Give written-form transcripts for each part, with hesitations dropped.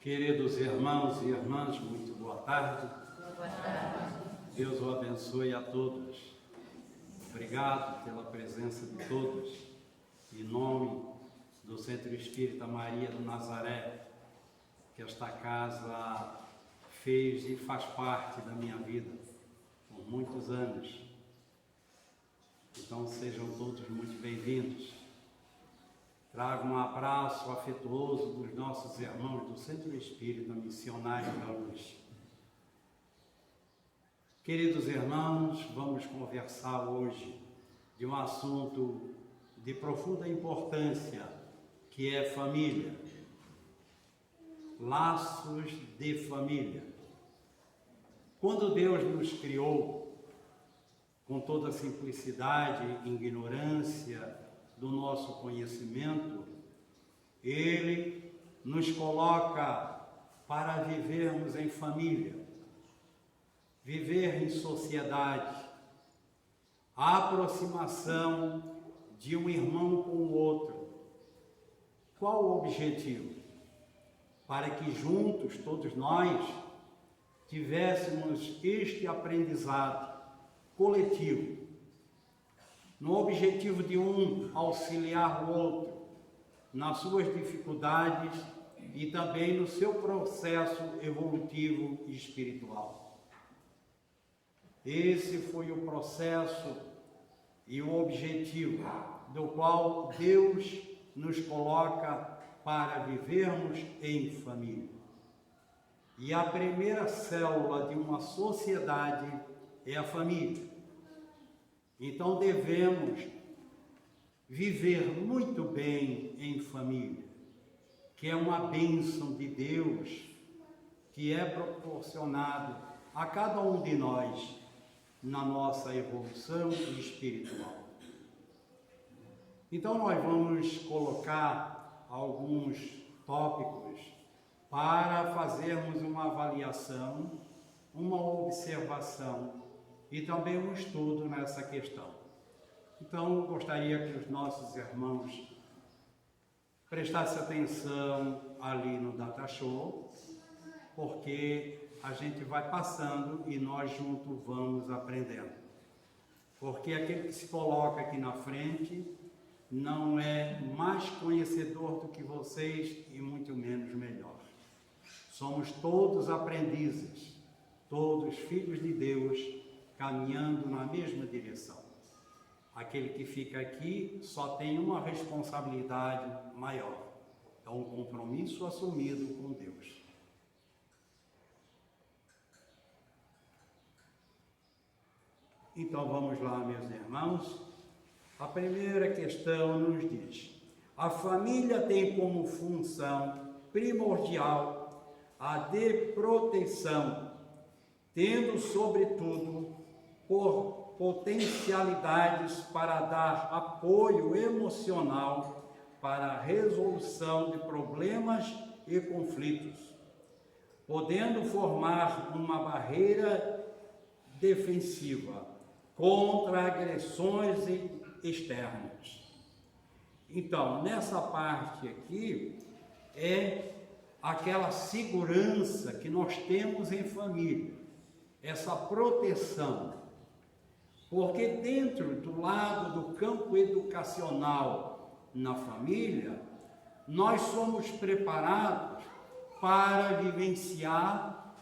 Queridos irmãos e irmãs, muito boa tarde. Boa tarde. Deus o abençoe a todos. Obrigado pela presença de todos. Em nome do Centro Espírita Maria do Nazaré, que esta casa fez e faz parte da minha vida por muitos anos. Então sejam todos muito bem-vindos. Trago um abraço afetuoso dos nossos irmãos do Centro Espírita Missionário da Luz. Queridos irmãos, vamos conversar hoje de um assunto de profunda importância, que é família. Laços de família. Quando Deus nos criou, com toda a simplicidade e ignorância do nosso conhecimento, Ele nos coloca para vivermos em família, viver em sociedade, a aproximação de um irmão com o outro. Qual o objetivo? Para que juntos, todos nós, tivéssemos este aprendizado coletivo, no objetivo de um auxiliar o outro nas suas dificuldades e também no seu processo evolutivo e espiritual. Esse foi o processo e o objetivo do qual Deus nos coloca para vivermos em família. E a primeira célula de uma sociedade é a família. Então devemos viver muito bem em família, que é uma bênção de Deus, que é proporcionado a cada um de nós na nossa evolução espiritual. Então nós vamos colocar alguns tópicos para fazermos uma avaliação, uma observação e também um estudo nessa questão. Então, eu gostaria que os nossos irmãos prestassem atenção ali no Data Show, porque a gente vai passando e nós juntos vamos aprendendo. Porque aquele que se coloca aqui na frente não é mais conhecedor do que vocês e muito menos melhor. Somos todos aprendizes, todos filhos de Deus, caminhando na mesma direção. Aquele que fica aqui só tem uma responsabilidade maior, é um compromisso assumido com Deus. Então vamos lá, meus irmãos. A primeira questão nos diz: a família tem como função primordial a de proteção, tendo sobretudo por potencialidades para dar apoio emocional para a resolução de problemas e conflitos, podendo formar uma barreira defensiva contra agressões externas. Então, nessa parte aqui, é aquela segurança que nós temos em família, essa proteção. Porque dentro do lado do campo educacional na família, nós somos preparados para vivenciar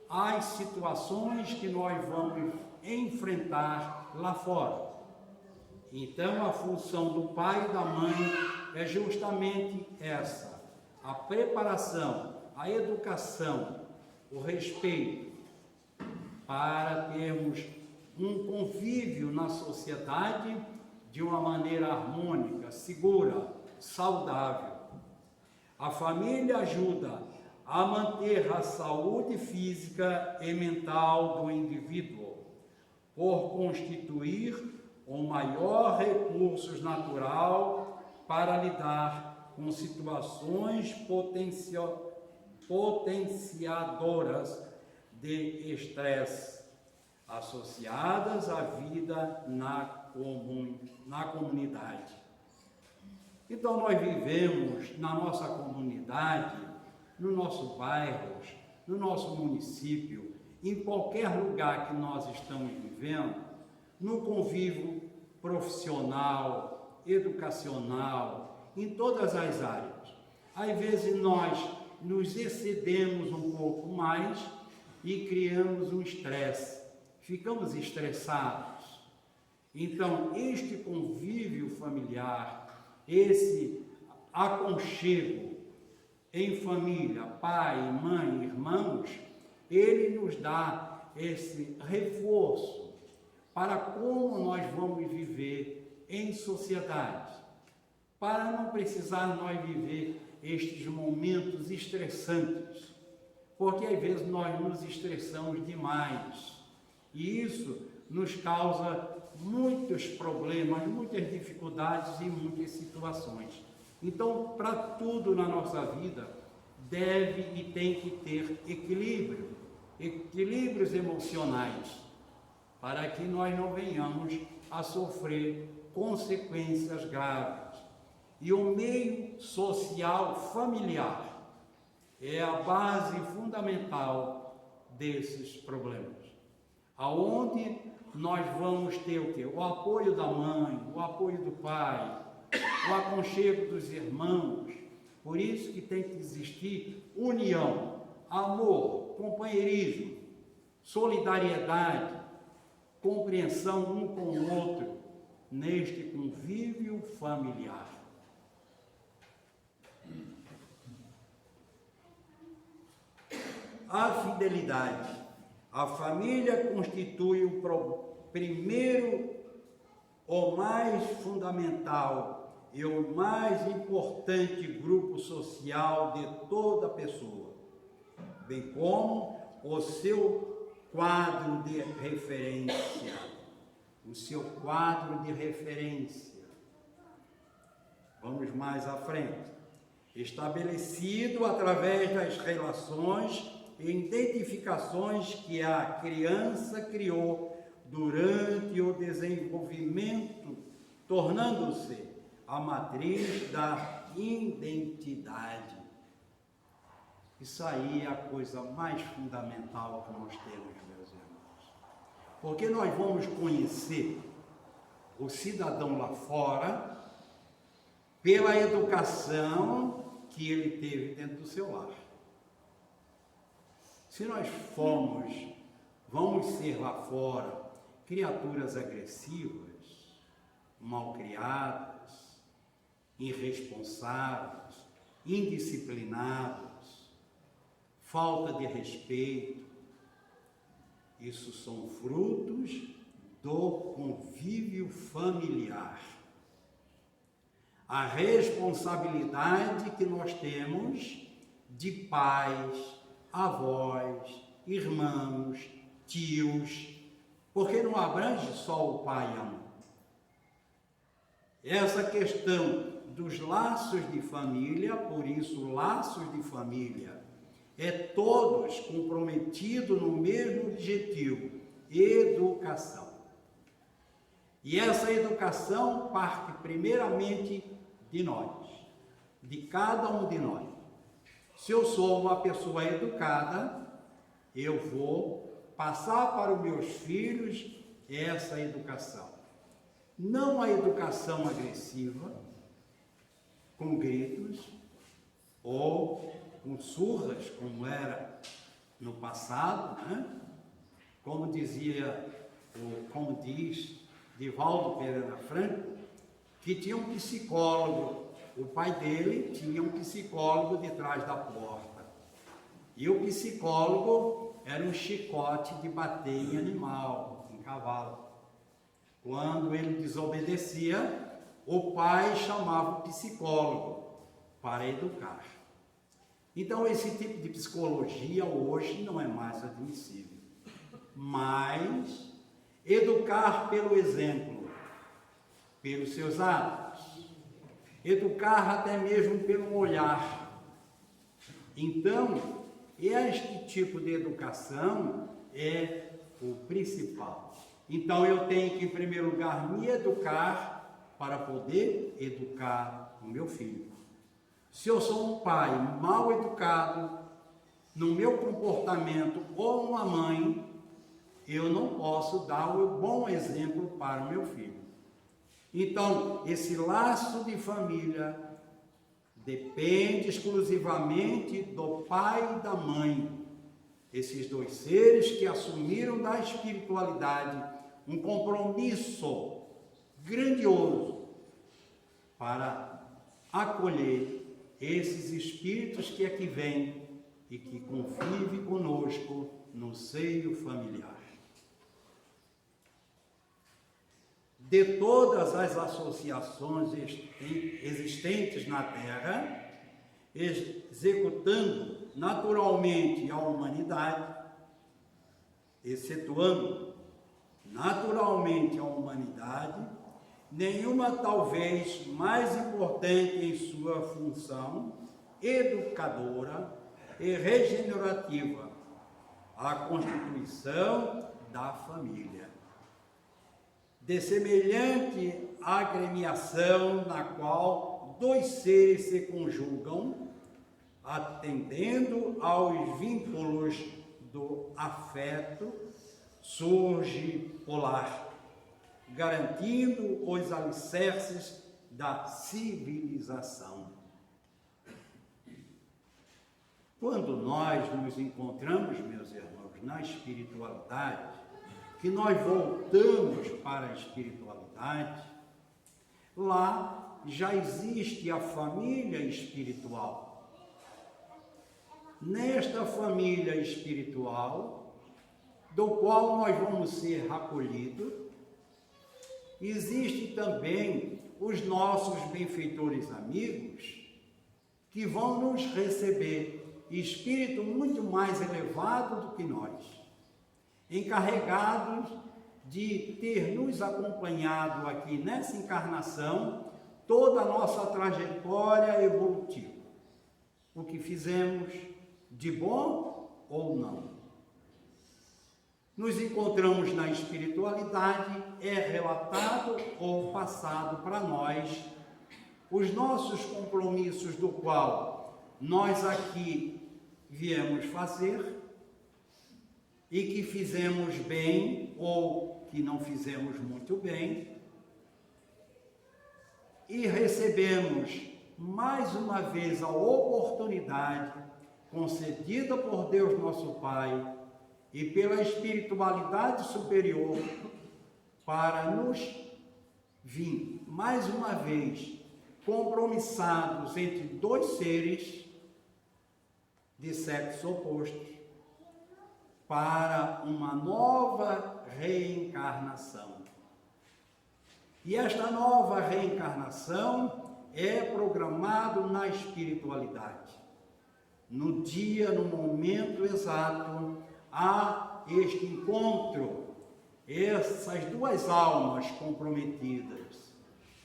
as situações que nós vamos enfrentar lá fora. Então a função do pai e da mãe é justamente essa: a preparação, a educação, o respeito, para termos um convívio na sociedade de uma maneira harmônica, segura, saudável. A família ajuda a manter a saúde física e mental do indivíduo, por constituir o maior recurso natural para lidar com situações potenciadoras de estresse associadas à vida na comunidade. Então nós vivemos na nossa comunidade no nosso bairro, no nosso município, em qualquer lugar que nós estamos vivendo, no convívio profissional, educacional, em todas as áreas. Às vezes nós nos excedemos um pouco mais e criamos um estresse, ficamos estressados. Então, este convívio familiar, esse aconchego em família, pai, mãe, irmãos, ele nos dá esse reforço para como nós vamos viver em sociedade, para não precisar nós viver estes momentos estressantes, porque às vezes nós nos estressamos demais e isso nos causa muitos problemas, muitas dificuldades e muitas situações. Então, para tudo na nossa vida, deve e tem que ter equilíbrios emocionais, para que nós não venhamos a sofrer consequências graves. E o meio social familiar é a base fundamental desses problemas, aonde nós vamos ter o quê? O apoio da mãe, o apoio do pai, o aconchego dos irmãos. Por isso que tem que existir união, amor, companheirismo, solidariedade, compreensão um com o outro neste convívio familiar. A fidelidade. A família constitui o primeiro, o mais fundamental e o mais importante grupo social de toda pessoa, bem como o seu quadro de referência. O seu quadro de referência. Vamos mais à frente. Estabelecido através das relações e identificações que a criança criou durante o desenvolvimento, tornando-se a matriz da identidade. Isso aí é a coisa mais fundamental que nós temos, meus irmãos. Porque nós vamos conhecer o cidadão lá fora pela educação que ele teve dentro do seu lar. Se nós vamos ser lá fora criaturas agressivas, malcriadas, irresponsáveis, indisciplinadas, falta de respeito, isso são frutos do convívio familiar. A responsabilidade que nós temos de pais, avós, irmãos, tios, porque não abrange só o pai e a mãe. Essa questão dos laços de família, por isso laços de família, é todos comprometidos no mesmo objetivo, educação. E essa educação parte primeiramente de nós, de cada um de nós. Se eu sou uma pessoa educada, eu vou passar para os meus filhos essa educação. Não a educação agressiva, com gritos ou com surras, como era no passado, né? Como diz Divaldo Pereira Franco, que tinha um psicólogo. O pai dele tinha um psicólogo de trás da porta. E o psicólogo era um chicote de bater em animal, em cavalo. Quando ele desobedecia, o pai chamava o psicólogo para educar. Então, esse tipo de psicologia hoje não é mais admissível. Mas educar pelo exemplo, pelos seus atos. Educar até mesmo pelo olhar. Então, este tipo de educação é o principal. Então, eu tenho que, em primeiro lugar, me educar para poder educar o meu filho. Se eu sou um pai mal educado no meu comportamento ou uma mãe, eu não posso dar o bom exemplo para o meu filho. Então, esse laço de família depende exclusivamente do pai e da mãe. Esses dois seres que assumiram da espiritualidade um compromisso grandioso para acolher esses espíritos que aqui vêm e que convivem conosco no seio familiar. De todas as associações existentes na Terra, executando naturalmente a humanidade, excetuando naturalmente a humanidade, nenhuma talvez mais importante em sua função educadora e regenerativa, a constituição da família. De semelhante agremiação na qual dois seres se conjugam, atendendo aos vínculos do afeto, surge o lar, garantindo os alicerces da civilização. Quando nós nos encontramos, meus irmãos, na espiritualidade, que nós voltamos para a espiritualidade, lá já existe a família espiritual. Nesta família espiritual, do qual nós vamos ser acolhidos, existe também os nossos benfeitores amigos, que vão nos receber, espírito muito mais elevado do que nós, encarregados de ter nos acompanhado aqui nessa encarnação, toda a nossa trajetória evolutiva, o que fizemos de bom ou não. Nos encontramos na espiritualidade, é relatado ou passado para nós os nossos compromissos do qual nós aqui viemos fazer e que fizemos bem ou que não fizemos muito bem, e recebemos mais uma vez a oportunidade concedida por Deus nosso Pai e pela espiritualidade superior para nos vir mais uma vez compromissados entre dois seres de sexo oposto para uma nova reencarnação. E esta nova reencarnação é programado na espiritualidade. No dia, no momento exato, há este encontro, essas duas almas comprometidas,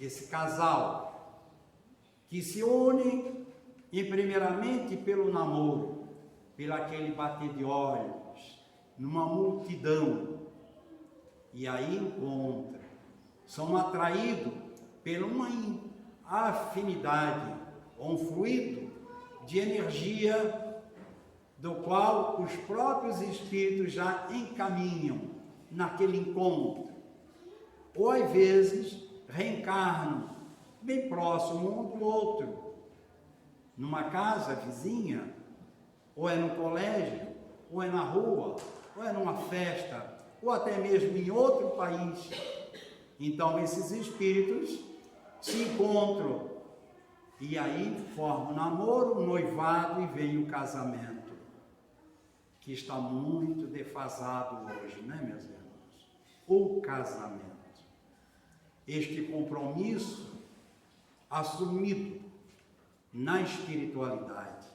esse casal, que se unem primeiramente pelo namoro, pelo aquele bater de olhos, numa multidão, e aí encontram, são atraídos por uma afinidade, um fluido de energia do qual os próprios espíritos já encaminham naquele encontro, ou às vezes reencarnam bem próximo um do outro, numa casa vizinha, ou é no colégio, ou é na rua, ou é numa festa, ou até mesmo em outro país. Então esses espíritos se encontram e aí formam o namoro, o noivado e vem o casamento, que está muito defasado hoje, né, meus irmãos? O casamento, este compromisso assumido na espiritualidade.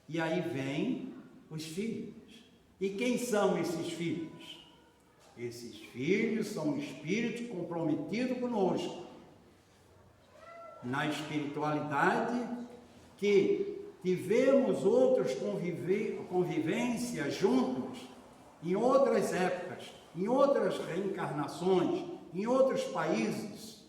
E aí vem os filhos. E quem são esses filhos? Esses filhos são espíritos comprometidos conosco na espiritualidade, que tivemos outras convivências juntos em outras épocas, em outras reencarnações, em outros países,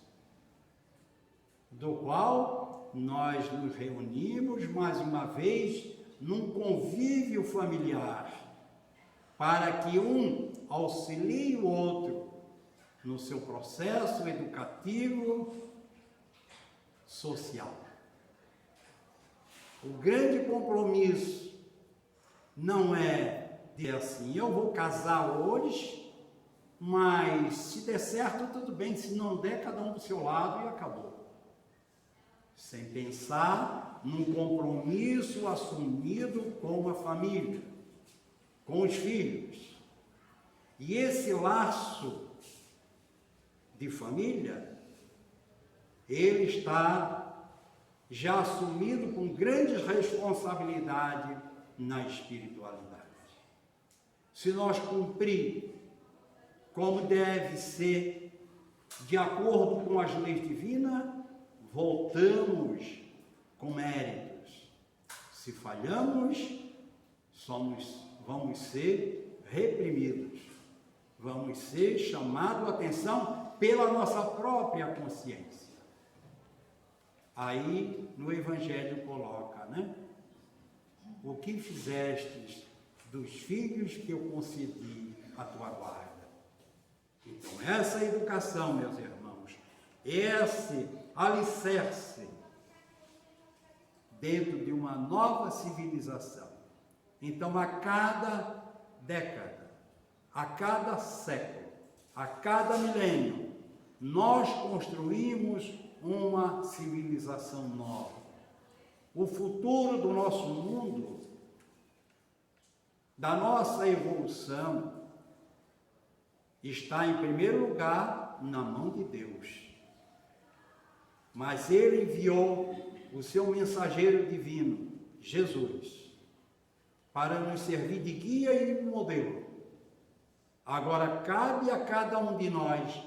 do qual nós nos reunimos mais uma vez num convívio familiar, para que um auxilie o outro no seu processo educativo social. O grande compromisso não é dizer assim, eu vou casar hoje, mas se der certo, tudo bem, se não der, cada um do seu lado e acabou. Sem pensar num compromisso assumido com a família, com os filhos. E esse laço de família, ele está já assumido com grande responsabilidade na espiritualidade. Se nós cumprir como deve ser, de acordo com as leis divinas, voltamos com méritos. Se falhamos, vamos ser reprimidos, vamos ser chamados a atenção pela nossa própria consciência. Aí no Evangelho coloca, né? O que fizestes dos filhos que eu concedi à tua guarda? Então, essa educação, meus irmãos, esse alicerce dentro de uma nova civilização. Então, a cada década, a cada século, a cada milênio, nós construímos uma civilização nova. O futuro do nosso mundo, da nossa evolução, está em primeiro lugar na mão de Deus. Mas Ele enviou o seu mensageiro divino, Jesus, para nos servir de guia e modelo. Agora cabe a cada um de nós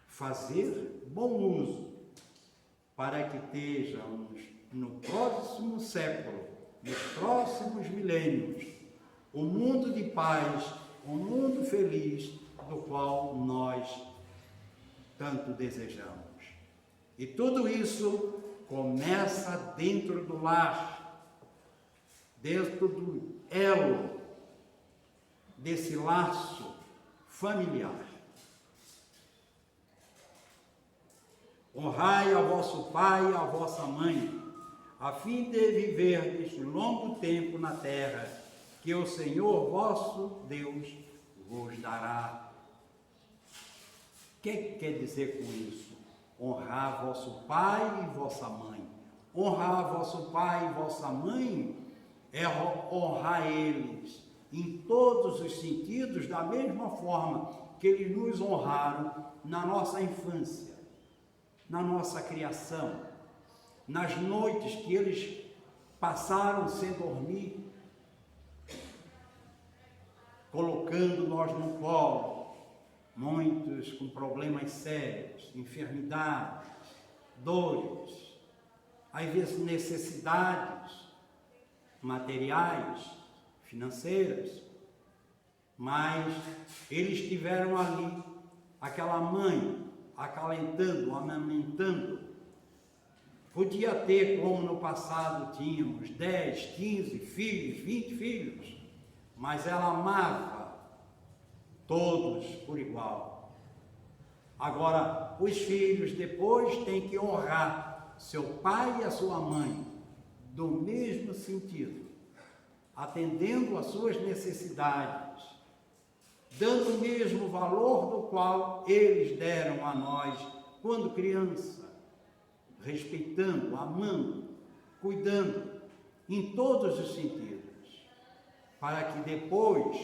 fazer bom uso para que estejamos no próximo século, nos próximos milênios, um mundo de paz, um mundo feliz, do qual nós tanto desejamos. E tudo isso começa dentro do lar, dentro do elo, desse laço familiar. Honrai a vosso pai e a vossa mãe, a fim de viverdes longo tempo na terra, que o Senhor vosso Deus vos dará. O que quer dizer com isso? Honrar vosso pai e vossa mãe. Honrar vosso pai e vossa mãe é honrar eles em todos os sentidos, da mesma forma que eles nos honraram na nossa infância, na nossa criação, nas noites que eles passaram sem dormir, colocando nós no colo, muitos com problemas sérios, enfermidades, dores, às vezes necessidades materiais, financeiras, mas eles tiveram ali aquela mãe acalentando, amamentando. Podia ter, como no passado tínhamos 10, 15 filhos, 20 filhos, mas ela amava todos por igual. Agora, os filhos depois têm que honrar seu pai e a sua mãe do mesmo sentido, atendendo às suas necessidades, dando o mesmo valor do qual eles deram a nós quando criança, respeitando, amando, cuidando em todos os sentidos, para que depois,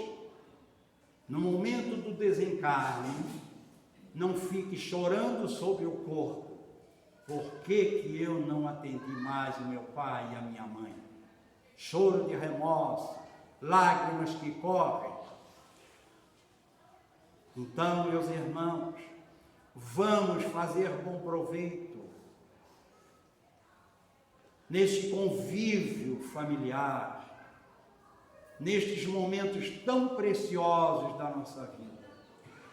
no momento do desencarne, não fique chorando sobre o corpo. Por que eu não atendi mais o meu pai e a minha mãe? Choro de remorso, lágrimas que correm. Então, meus irmãos, vamos fazer bom proveito neste convívio familiar, nestes momentos tão preciosos da nossa vida.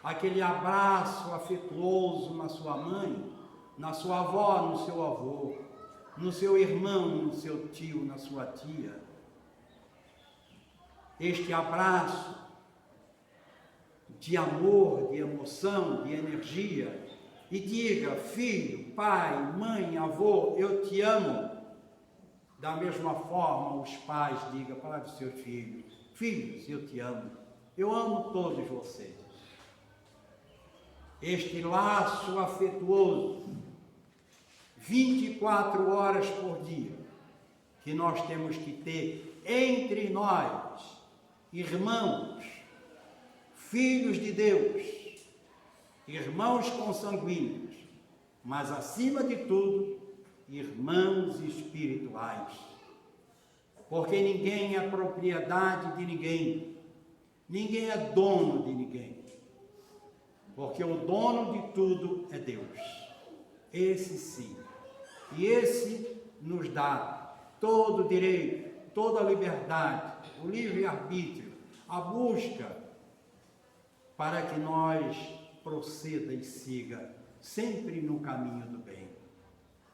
Aquele abraço afetuoso na sua mãe na sua avó, no seu avô, no seu irmão, no seu tio, na sua tia. Este abraço de amor, de emoção, de energia, e diga: filho, pai, mãe, avô, eu te amo. Da mesma forma, os pais digam para os seus filhos: filhos, eu te amo. Eu amo todos vocês. Este laço afetuoso, 24 horas por dia, que nós temos que ter entre nós, irmãos, filhos de Deus, irmãos consanguíneos, mas acima de tudo, irmãos espirituais. Porque ninguém é propriedade de ninguém, ninguém é dono de ninguém, porque o dono de tudo é Deus, esse sim, e esse nos dá todo o direito, toda a liberdade, o livre-arbítrio, a busca para que nós proceda e siga sempre no caminho do bem.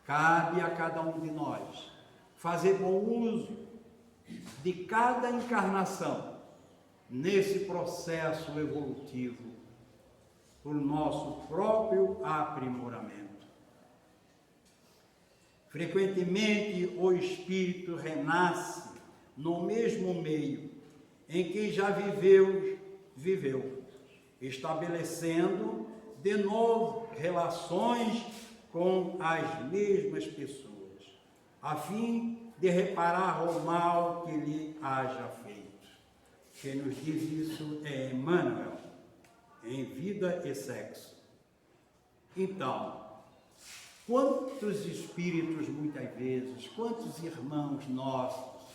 Cabe a cada um de nós fazer bom uso de cada encarnação nesse processo evolutivo por nosso próprio aprimoramento. Frequentemente o espírito renasce no mesmo meio em que já viveu, estabelecendo de novo relações com as mesmas pessoas, a fim de reparar o mal que lhe haja feito. Quem nos diz isso é Emmanuel, em Vida e Sexo. Então, quantos espíritos, muitas vezes, quantos irmãos nossos,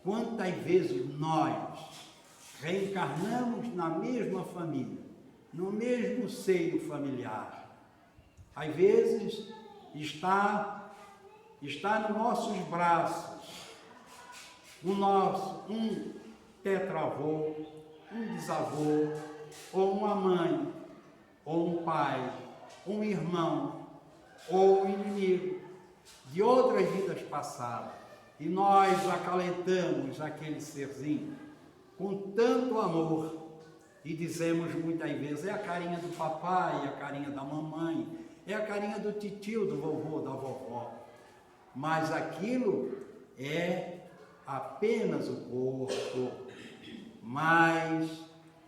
quantas vezes nós reencarnamos na mesma família, no mesmo seio familiar. Às vezes está nos nossos braços um tetravô, um bisavô, ou uma mãe, ou um pai, um irmão, ou um inimigo de outras vidas passadas. E nós acalentamos aquele serzinho com tanto amor e dizemos muitas vezes: é a carinha do papai, é a carinha da mamãe, é a carinha do titio, do vovô, da vovó. Mas aquilo é apenas o corpo. Mas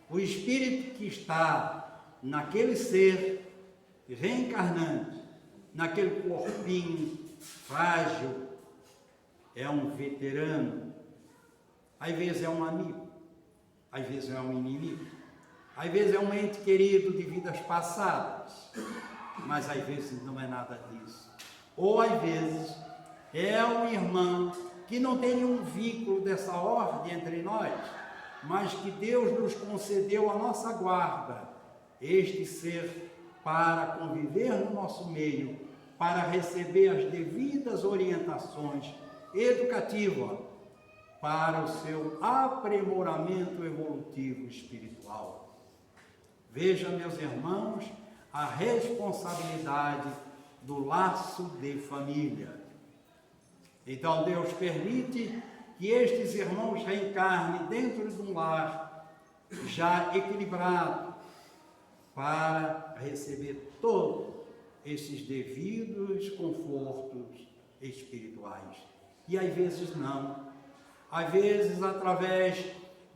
o espírito que está naquele ser reencarnante, naquele corpinho frágil, é um veterano. Às vezes é um amigo, às vezes é um inimigo, às vezes é um ente querido de vidas passadas, mas às vezes não é nada disso. Ou às vezes é um irmão que não tem nenhum vínculo dessa ordem entre nós, mas que Deus nos concedeu a nossa guarda, este ser, para conviver no nosso meio, para receber as devidas orientações educativas para o seu aprimoramento evolutivo espiritual. Veja, meus irmãos, a responsabilidade do laço de família. Então Deus permite que estes irmãos reencarnem dentro de um lar já equilibrado para receber todos esses devidos confortos espirituais. E às vezes não. Às vezes, através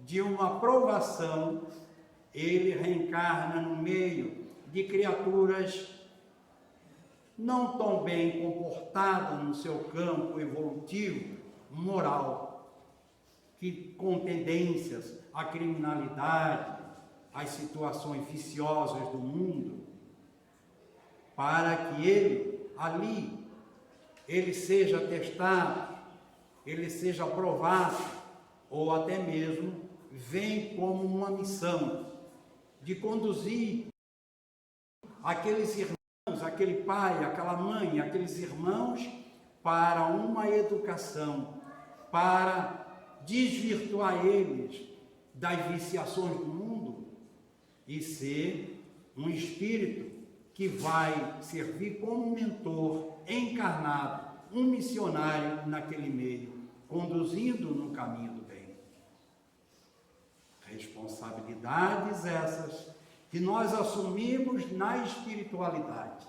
de uma provação, ele reencarna no meio de criaturas não tão bem comportadas no seu campo evolutivo, moral, que com tendências à criminalidade, às situações viciosas do mundo, para que ele seja testado, ele seja aprovado, ou até mesmo vem como uma missão de conduzir aqueles irmãos, aquele pai, aquela mãe, aqueles irmãos para uma educação, para desvirtuar eles das viciações do mundo e ser um espírito que vai servir como mentor encarnado, um missionário naquele meio, conduzindo no caminho do bem. Responsabilidades essas que nós assumimos na espiritualidade.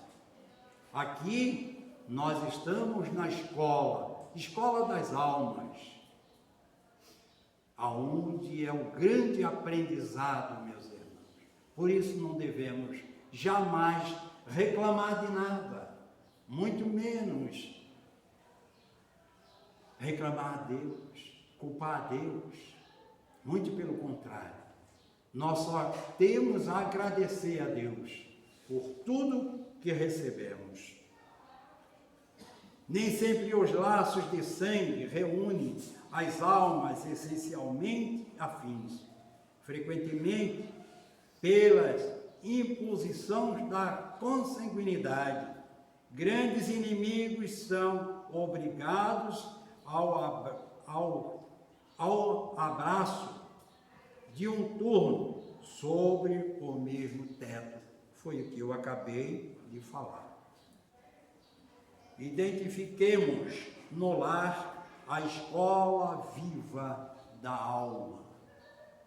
Aqui nós estamos na escola das almas, aonde é o grande aprendizado, meus irmãos. Por isso não devemos jamais reclamar de nada, muito menos reclamar a Deus, culpar a Deus. Muito pelo contrário, nós só temos a agradecer a Deus por tudo que recebemos. Nem sempre os laços de sangue reúnem as almas essencialmente afins. Frequentemente, pelas imposições da consanguinidade, grandes inimigos são obrigados ao abraço de um turno sobre o mesmo teto. Foi o que eu acabei de falar. Identifiquemos no lar a escola viva da alma.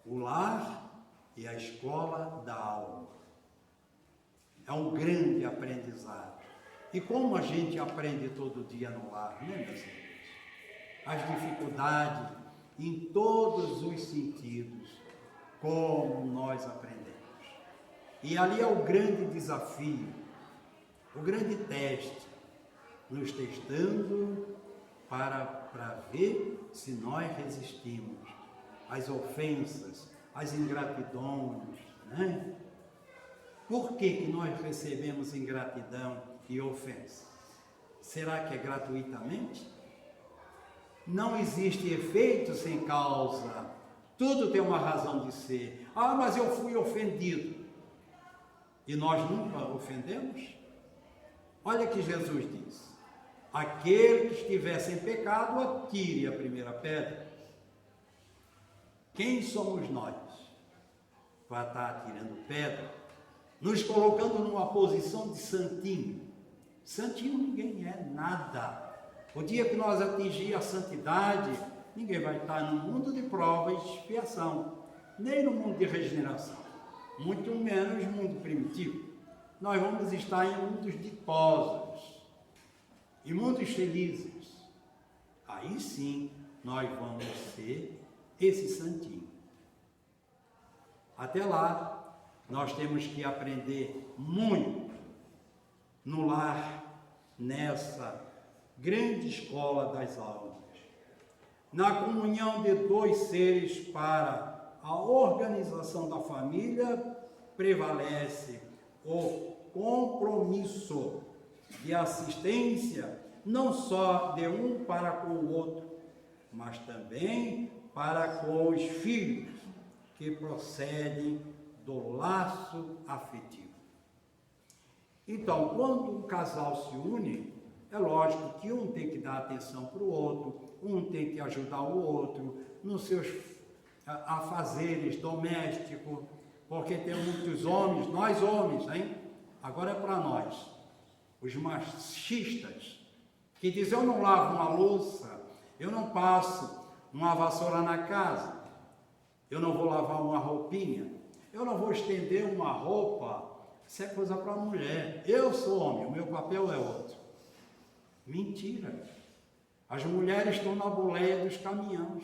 O lar é a escola da alma. É um grande aprendizado. E como a gente aprende todo dia no lar, né, meus irmãos? As dificuldades em todos os sentidos, como nós aprendemos. E ali é o grande desafio, o grande teste, nos testando para ver se nós resistimos às ofensas, às ingratidões, né? Por que nós recebemos ingratidão e ofensa? Será que é gratuitamente? Não existe efeito sem causa. Tudo tem uma razão de ser. Ah, mas eu fui ofendido. E nós nunca ofendemos? Olha que Jesus diz: aquele que estiver sem pecado, atire a primeira pedra. Quem somos nós para estar atirando pedra, nos colocando numa posição de santinho? Santinho ninguém é nada. O dia que nós atingir a santidade, ninguém vai estar no mundo de prova e de expiação, nem no mundo de regeneração, muito menos no mundo primitivo. Nós vamos estar em mundos ditosos, em mundos felizes. Aí sim, nós vamos ser esse santinho. Até lá, nós temos que aprender muito no lar, nessa grande escola das almas. Na comunhão de dois seres para a organização da família, prevalece o compromisso de assistência, não só de um para com o outro, mas também para com os filhos que procedem do laço afetivo. Então, quando o casal se une, é lógico que um tem que dar atenção para o outro, um tem que ajudar o outro nos seus afazeres domésticos, porque tem muitos homens, nós homens, hein? Agora é para nós, os machistas, que dizem: eu não lavo uma louça, eu não passo uma vassoura na casa, eu não vou lavar uma roupinha, eu não vou estender uma roupa. Isso é coisa para a mulher. Eu sou homem, o meu papel é outro. Mentira. As mulheres estão na boleia dos caminhões.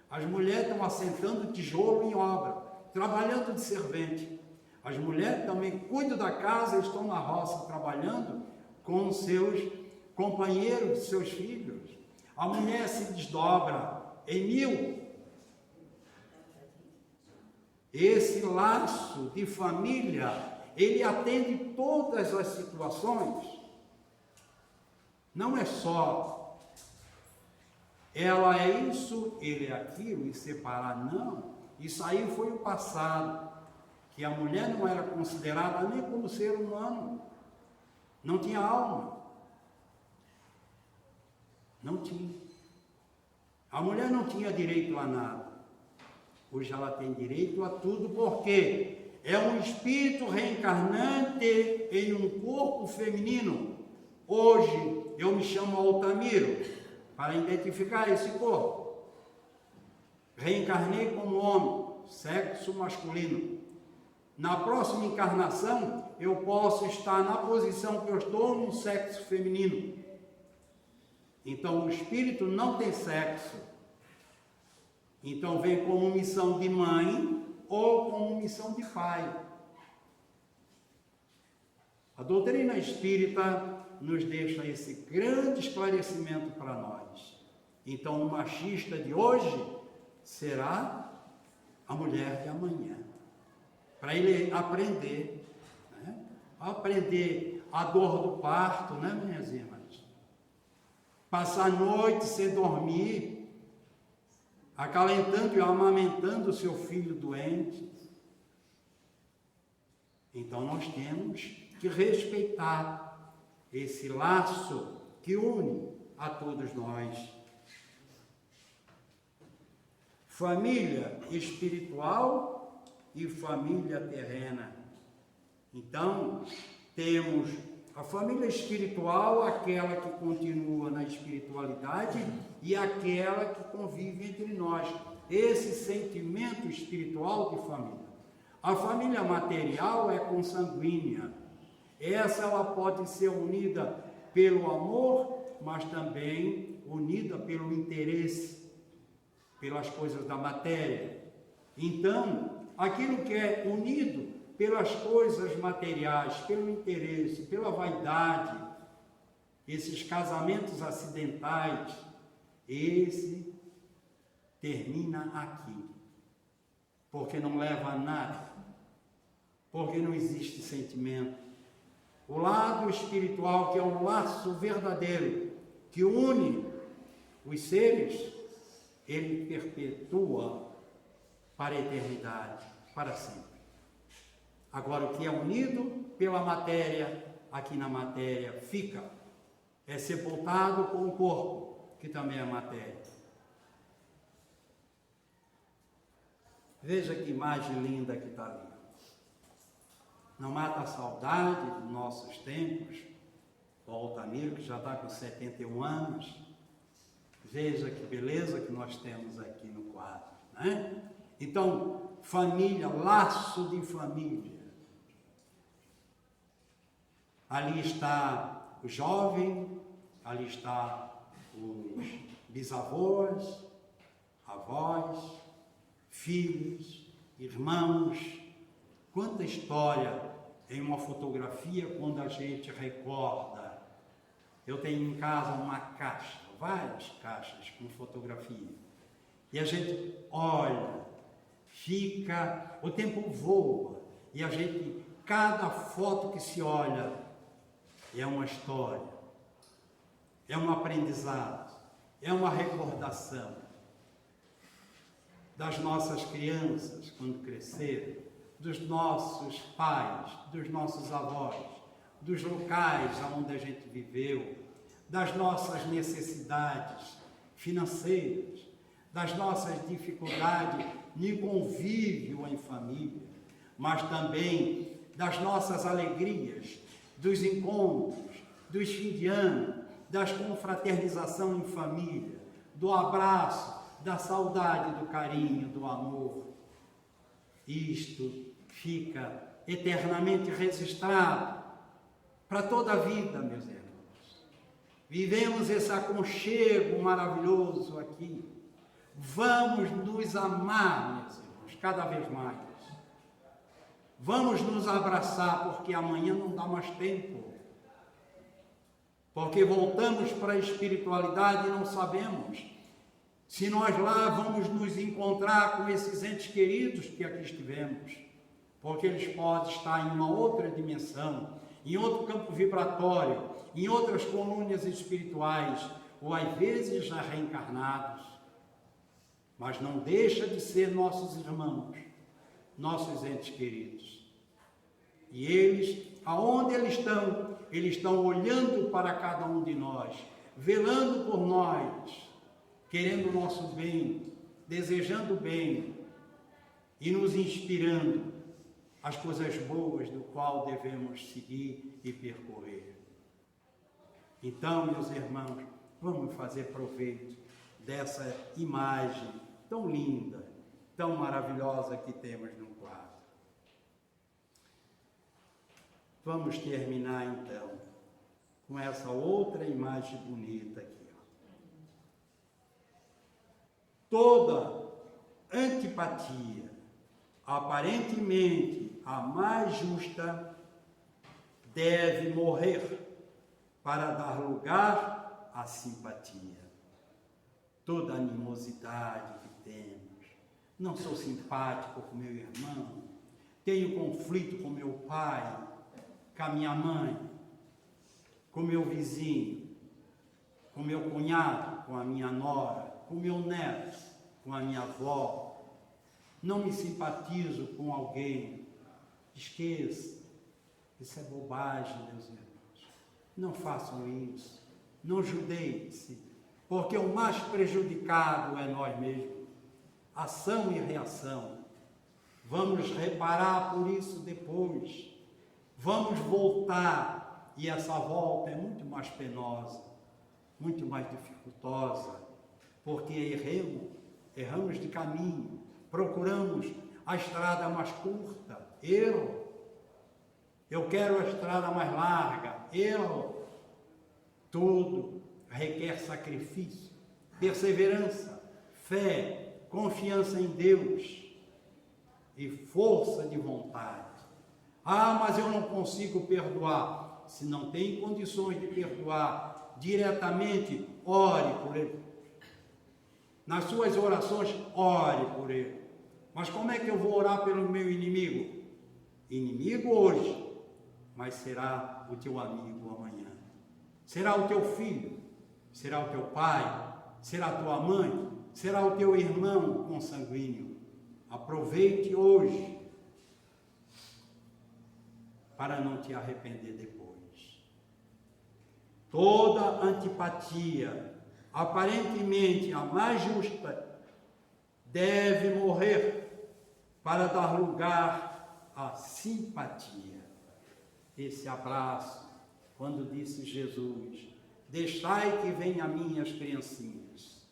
As mulheres estão assentando tijolo em obra, trabalhando de servente. As mulheres também cuidam da casa e estão na roça trabalhando com seus companheiros, seus filhos. A mulher se desdobra em 1000. Esse laço de família, ele atende todas as situações. Não é só ela é isso, ele é aquilo, e separar, não. Isso aí foi o passado, que a mulher não era considerada nem como ser humano, não tinha alma, não tinha. A mulher não tinha direito a nada. Hoje ela tem direito a tudo, porque é um espírito reencarnante em um corpo feminino. Hoje eu me chamo Altamiro, para identificar esse corpo. Reencarnei como homem, sexo masculino. Na próxima encarnação, eu posso estar na posição que eu estou no sexo feminino. Então, o espírito não tem sexo. Então, vem como missão de mãe ou como missão de pai. A doutrina espírita nos deixa esse grande esclarecimento para nós. Então, o machista de hoje será a mulher de amanhã. Para ele aprender, né? Aprender a dor do parto, né, minhas irmãs? Passar a noite sem dormir, acalentando e amamentando o seu filho doente. Então nós temos que respeitar esse laço que une a todos nós. Família espiritual e família terrena. Então, temos a família espiritual, aquela que continua na espiritualidade, e aquela que convive entre nós. Esse sentimento espiritual de família. A família material é consanguínea. Essa ela pode ser unida pelo amor, mas também unida pelo interesse, pelas coisas da matéria. Então, aquilo que é unido pelas coisas materiais, pelo interesse, pela vaidade, esses casamentos acidentais, esse termina aqui, porque não leva a nada, porque não existe sentimento. O lado espiritual, que é um laço verdadeiro, que une os seres, ele perpetua para a eternidade, para sempre. Agora, o que é unido pela matéria, aqui na matéria fica, é sepultado com o corpo, que também é matéria. Veja que imagem linda que está ali. Não mata a saudade dos nossos tempos. O Altamiro, que já está com 71 anos. Veja que beleza que nós temos aqui no quadro, né? Então, família, laço de família. Ali está o jovem, ali está os bisavós, avós, filhos, irmãos. Quanta história em uma fotografia quando a gente recorda. Eu tenho em casa uma caixa, várias caixas com fotografia. E a gente olha, fica, o tempo voa, e a gente, cada foto que se olha é uma história, é um aprendizado, é uma recordação das nossas crianças quando cresceram, dos nossos pais, dos nossos avós, dos locais onde a gente viveu, das nossas necessidades financeiras, das nossas dificuldades de convívio em família, mas também das nossas alegrias, dos encontros, dos fins de ano, das confraternização em família, do abraço, da saudade, do carinho, do amor. Isto fica eternamente registrado para toda a vida, meus irmãos. Vivemos esse aconchego maravilhoso aqui. Vamos nos amar, meus irmãos, cada vez mais. Vamos nos abraçar, porque amanhã não dá mais tempo. Porque voltamos para a espiritualidade e não sabemos se nós lá vamos nos encontrar com esses entes queridos que aqui estivemos. Porque eles podem estar em uma outra dimensão, em outro campo vibratório, em outras colônias espirituais, ou às vezes já reencarnados. Mas não deixa de ser nossos irmãos, nossos entes queridos. E eles, aonde eles estão olhando para cada um de nós, velando por nós, querendo o nosso bem, desejando o bem e nos inspirando. as coisas boas do qual devemos seguir e percorrer. Então, meus irmãos, vamos fazer proveito dessa imagem tão linda, tão maravilhosa que temos no quadro. Vamos terminar então com essa outra imagem bonita aqui. Toda antipatia, aparentemente a mais justa, deve morrer para dar lugar à simpatia. Toda animosidade que temos, não sou simpático com meu irmão, tenho conflito com meu pai, com a minha mãe, com meu vizinho, com meu cunhado, com a minha nora, com meu neto, com a minha avó. Não me simpatizo com alguém. Esqueça. Isso é bobagem, meus irmãos. Não façam isso. Não judeiem-se, porque o mais prejudicado é nós mesmos. Ação e reação. Vamos reparar por isso depois. Vamos voltar, e essa volta é muito mais penosa, muito mais dificultosa, porque erramos de caminho, procuramos a estrada mais curta, erro. Eu quero a estrada mais larga, erro. Tudo requer sacrifício, perseverança, fé, confiança em Deus e força de vontade. Ah, mas eu não consigo perdoar. Se não tem condições de perdoar diretamente, ore por ele. Nas suas orações, ore por ele. Mas como é que eu vou orar pelo meu inimigo? Inimigo hoje, mas será o teu amigo amanhã. Será o teu filho, será o teu pai, será a tua mãe, será o teu irmão consanguíneo. Aproveite hoje para não te arrepender depois. Toda antipatia, aparentemente a mais justa, deve morrer para dar lugar à simpatia. Esse abraço, quando disse Jesus: deixai que venham a mim as criancinhas,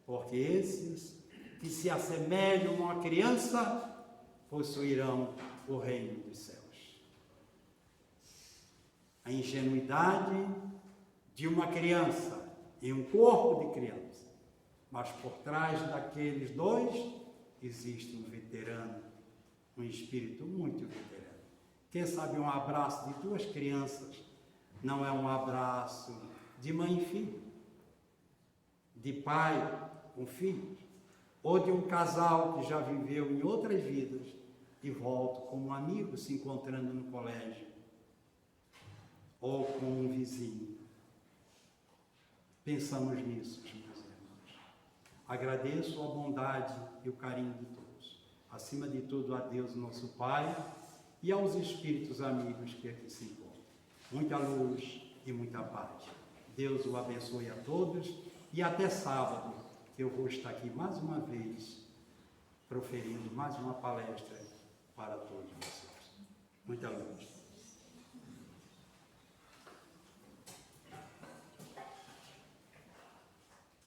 porque esses que se assemelham a uma criança possuirão o reino dos céus. A ingenuidade de uma criança em um corpo de criança, mas por trás daqueles dois existe um veterano, um espírito muito veterano. Quem sabe um abraço de duas crianças não é um abraço de mãe e filho, de pai com filhos, ou de um casal que já viveu em outras vidas e volta como amigo se encontrando no colégio, ou com um vizinho. Pensamos nisso, meus irmãos. Agradeço a bondade e o carinho de todos. Acima de tudo, a Deus, nosso Pai, e aos espíritos amigos que aqui se encontram. Muita luz e muita paz. Deus o abençoe a todos e até sábado, que eu vou estar aqui mais uma vez, proferindo mais uma palestra para todos vocês. Muita luz.